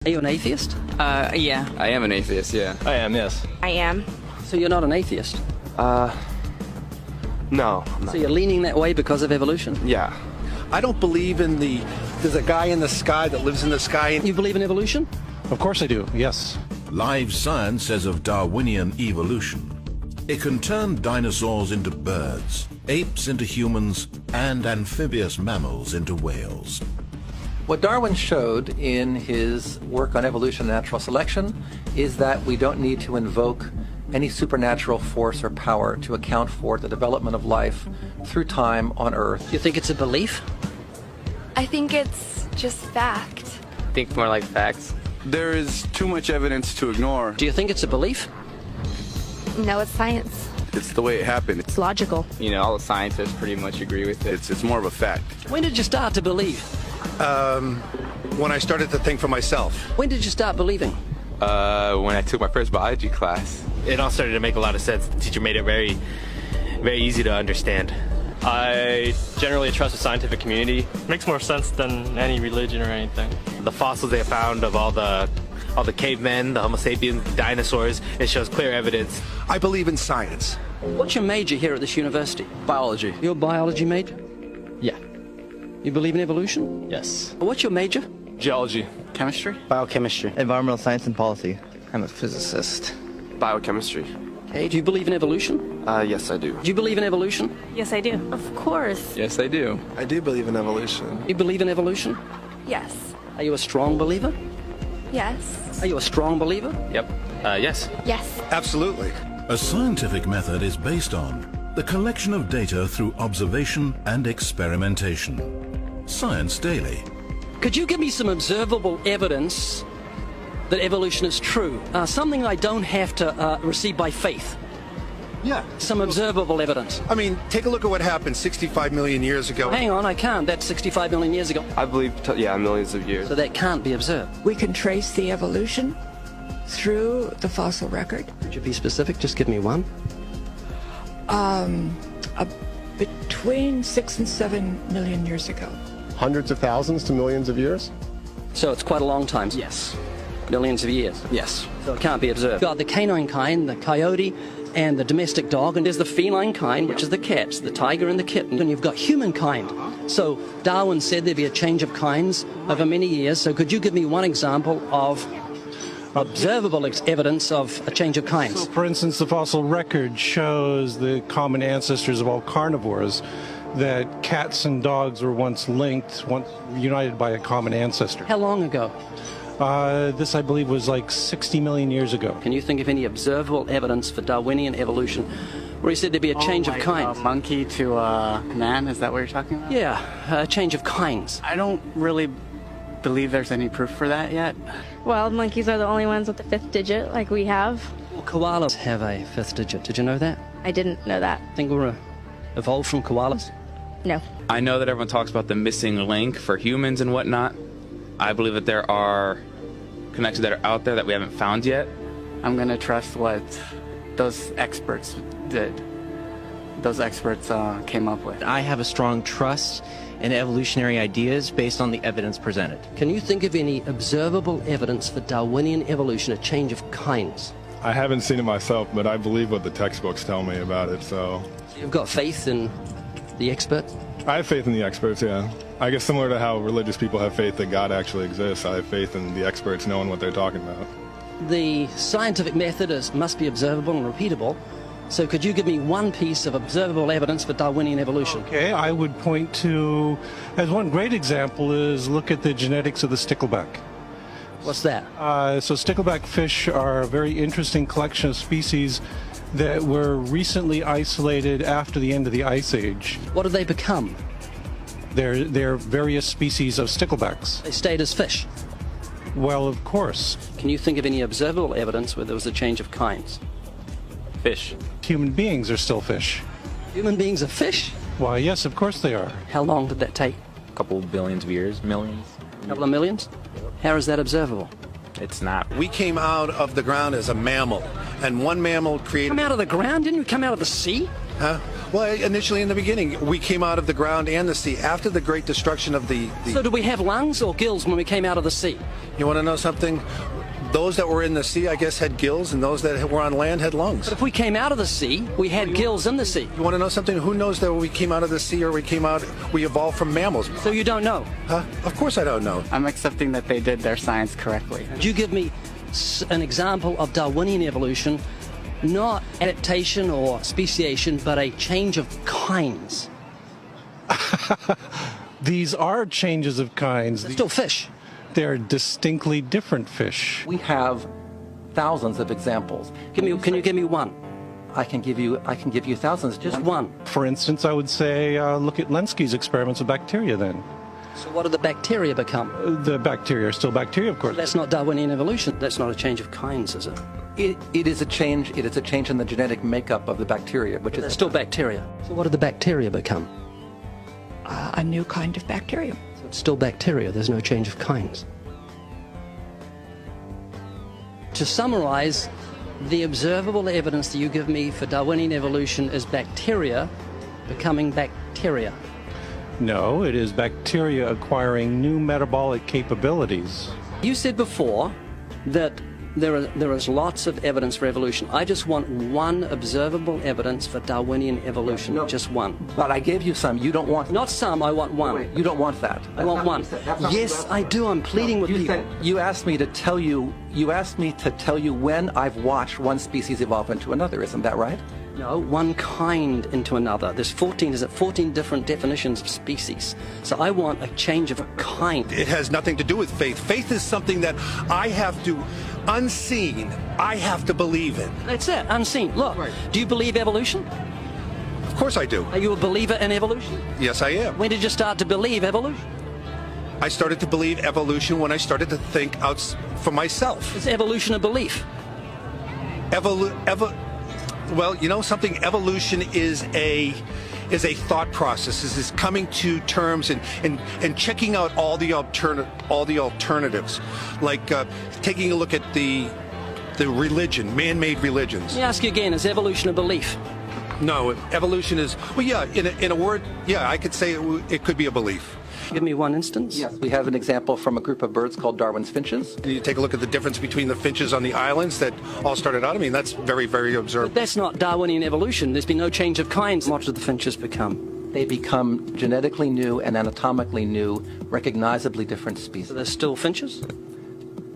Are you an atheist? Yeah. I am an atheist, yeah. I am, yes. I am. So you're not an atheist? No, I'm not. So you're leaning that way because of evolution? Yeah. I don't believe in there's a guy in the sky that lives in the sky. You believe in evolution? Of course I do, yes. Live science says of Darwinian evolution, it can turn dinosaurs into birds, apes into humans, and amphibious mammals into whales. What Darwin showed in his work on evolution and natural selection is that we don't need to invoke any supernatural force or power to account for the development of life through time on Earth. You think it's a belief? I think it's just fact. I think more like facts. There is too much evidence to ignore. Do you think it's a belief? No, it's science. It's the way it happened. It's logical. You know, all the scientists pretty much agree with it. It's more of a fact. When did you start to believe? When I started to think for myself. When did you start believing? When I took my first biology class. It all started to make a lot of sense. The teacher made it very, very easy to understand. I generally trust the scientific community. It makes more sense than any religion or anything. The fossils they found of all the cavemen, the Homo sapiens, dinosaurs, it shows clear evidence. I believe in science. What's your major here at this university? Biology. Your biology major? Yeah. You believe in evolution? Yes. What's your major? Geology. Chemistry? Biochemistry. Environmental science and policy. I'm a physicist. Biochemistry. Okay, do you believe in evolution? Yes, I do. Do you believe in evolution? Yes, I do. Of course. Yes, I do. I do believe in evolution. You believe in evolution? Yes. Are you a strong believer? Yes. Are you a strong believer? Yep. Yes. Yes. Absolutely. A scientific method is based on the collection of data through observation and experimentation. Science Daily. Could you give me some observable evidence that evolution is true? Something I don't have to receive by faith. Yeah. Some observable evidence. I mean, take a look at what happened 65 million years ago. Hang on, I can't. That's 65 million years ago. I believe, millions of years. So that can't be observed. We can trace the evolution through the fossil record. Could you be specific? Just give me one. Between 6 and 7 million years ago. Hundreds of thousands to millions of years? So it's quite a long time. Yes. Millions of years. Yes. So it can't be observed. You've got the canine kind, the coyote, and the domestic dog, and there's the feline kind, which is the cats, the tiger and the kitten, and you've got humankind. So Darwin said there'd be a change of kinds over many years. So could you give me one example of observable evidence of a change of kinds? So, for instance, the fossil record shows the common ancestors of all carnivores, that cats and dogs were once linked, once united by a common ancestor. How long ago? This, I believe, was like 60 million years ago. Can you think of any observable evidence for Darwinian evolution where he said there'd be a change of kinds? Monkey to man, is that what you're talking about? Yeah, a change of kinds. I don't really believe there's any proof for that yet. Well, monkeys are the only ones with the fifth digit, like we have. Well, koalas have a fifth digit. Did you know that? I didn't know that. Think we're evolved from koalas? No. I know that everyone talks about the missing link for humans and whatnot. I believe that there are connections that are out there that we haven't found yet. I'm going to trust what those experts did. Those experts came up with. I have a strong trust in evolutionary ideas based on the evidence presented. Can you think of any observable evidence for Darwinian evolution, a change of kinds? I haven't seen it myself, but I believe what the textbooks tell me about it, so. You've got faith in the experts? I have faith in the experts, yeah. I guess similar to how religious people have faith that God actually exists, I have faith in the experts knowing what they're talking about. The scientific method must be observable and repeatable. So could you give me one piece of observable evidence for Darwinian evolution? Okay, I would point to, as one great example is look at the genetics of the stickleback. What's that? So stickleback fish are a very interesting collection of species that were recently isolated after the end of the Ice Age. What did they become? They're various species of sticklebacks. They stayed as fish. Well, of course. Can you think of any observable evidence where there was a change of kinds? Fish. Human beings are still fish. Human beings are fish? Why, yes, of course they are. How long did that take? A couple billions of years, millions. A couple of millions? How is that observable? It's not. We came out of the ground as a mammal, and one mammal created... Come out of the ground? Didn't you come out of the sea? Huh? Well, initially in the beginning, we came out of the ground and the sea. After the great destruction of the... So did we have lungs or gills when we came out of the sea? You want to know something? Those that were in the sea, I guess, had gills, and those that were on land had lungs. But if we came out of the sea, we had gills in the sea. You want to know something? Who knows that we came out of the sea or we evolved from mammals? So you don't know? Huh? Of course I don't know. I'm accepting that they did their science correctly. Could you give me an example of Darwinian evolution, not adaptation or speciation, but a change of kinds? These are changes of kinds. They're still fish. They're distinctly different fish. We have thousands of examples. Can you give me one? I can give you thousands. Just one. For instance, I would say look at Lenski's experiments with bacteria then. So what do the bacteria become? The bacteria are still bacteria, of course. That's not Darwinian evolution. That's not a change of kinds, is it? It is a change. It is a change in the genetic makeup of the bacteria, which is still bacteria. So what do the bacteria become? A new kind of bacteria. So it's still bacteria. There's no change of kinds. To summarize, the observable evidence that you give me for Darwinian evolution is bacteria becoming bacteria. No, it is bacteria acquiring new metabolic capabilities. You said before that there is lots of evidence for evolution. I just want one observable evidence for Darwinian evolution. No, just one. But I gave you some. You don't want... Not some, I want one. Wait, you don't want that. I want one. Yes, I do. I'm pleading with people. You asked me to tell you when I've watched one species evolve into another. Isn't that right? No, one kind into another. There's 14 different definitions of species. So I want a change of a kind. It has nothing to do with faith. Faith is something that I have to, unseen, I have to believe in. That's it, unseen. Look, do you believe evolution? Of course I do. Are you a believer in evolution? Yes, I am. When did you start to believe evolution? I started to believe evolution when I started to think out for myself. Is evolution a belief? Well, you know something? Evolution is a thought process. Is coming to terms and checking out all the alternatives, like taking a look at the religion, man-made religions. Let me ask you again: is evolution a belief? No, evolution is, well, yeah. In a word, yeah, I could say it could be a belief. Give me one instance. Yes, we have an example from a group of birds called Darwin's finches. You take a look at the difference between the finches on the islands that all started out. I mean, that's very, very observable. But that's not Darwinian evolution. There's been no change of kinds. What do the finches become? They become genetically new and anatomically new, recognizably different species. So they're still finches?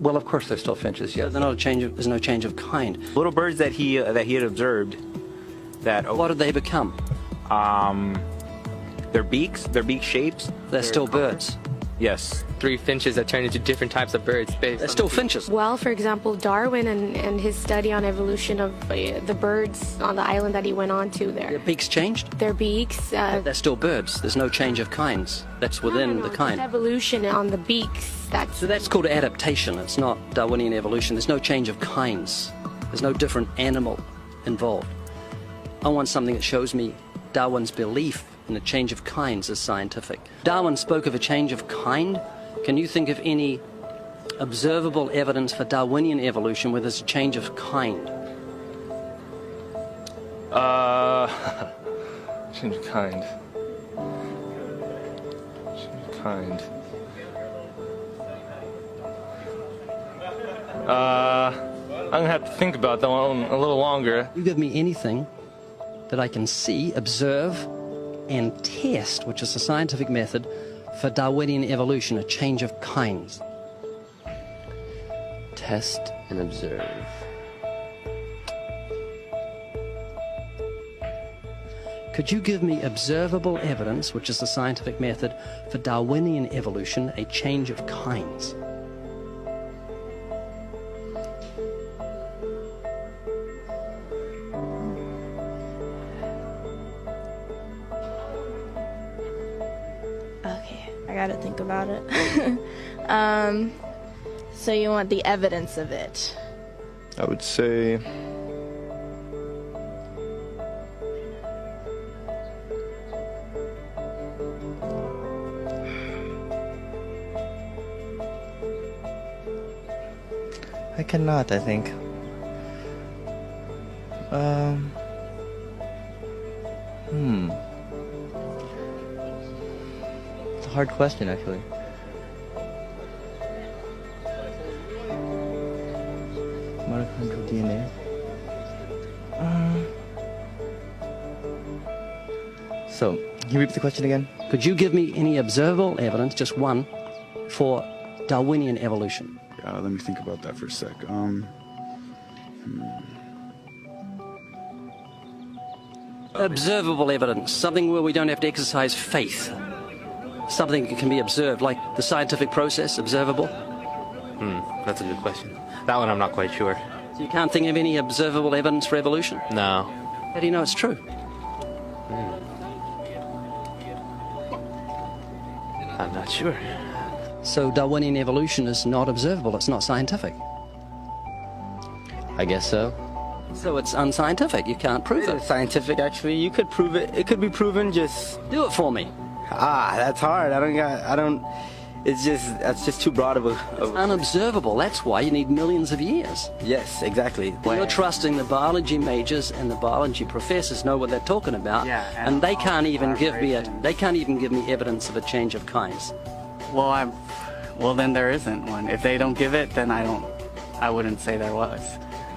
Well, of course they're still finches, yes. So they're not there's no change of kind. Little birds that he had observed that... What did they become? Their beak shapes. They're still birds. Yes. 3 finches that turn into different types of birds. They're still finches. Well, for example, Darwin and his study on evolution of the birds on the island that he went on to there. Their beaks changed? Their beaks. They're still birds. There's no change of kinds. That's within the kind. Evolution on the beaks. So that's called adaptation. It's not Darwinian evolution. There's no change of kinds. There's no different animal involved. I want something that shows me Darwin's belief in a change of kinds is scientific. Darwin spoke of a change of kind. Can you think of any observable evidence for Darwinian evolution where there's a change of kind? Change of kind. Change of kind. I'm gonna have to think about that one a little longer. You give me anything that I can see, observe, and test, which is the scientific method for Darwinian evolution, a change of kinds. Test and observe. Could you give me observable evidence, which is the scientific method for Darwinian evolution, a change of kinds? Okay, I gotta think about it. So you want the evidence of it? I would say I cannot, I think. It's a hard question, actually. Mitochondrial DNA. So, can you repeat the question again? Could you give me any observable evidence, just one, for Darwinian evolution? Let me think about that for a sec. Observable evidence, something where we don't have to exercise faith. Something that can be observed, like the scientific process, observable. That's a good question. That one I'm not quite sure. So you can't think of any observable evidence for evolution? No. How do you know it's true? I'm not sure. So Darwinian evolution is not observable, it's not scientific. I guess so. So it's unscientific, you can't prove it. It's scientific, actually. You could prove it. It could be proven, just... Do it for me. That's hard. That's just too broad of a... Unobservable, that's why you need millions of years. Yes, exactly. You're trusting the biology majors and the biology professors know what they're talking about, and they can't even give me evidence of a change of kinds. Well, then there isn't one. If they don't give it, then I wouldn't say there was.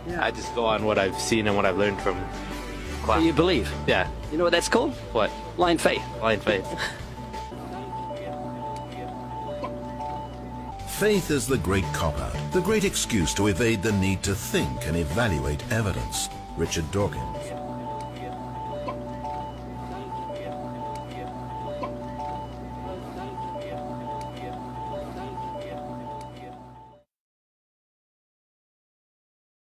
Yeah. I just go on what I've seen and what I've learned from class. So you believe? Yeah. You know what that's called? What? Blind faith. Blind faith. Faith is the great cop-out, the great excuse to evade the need to think and evaluate evidence. Richard Dawkins.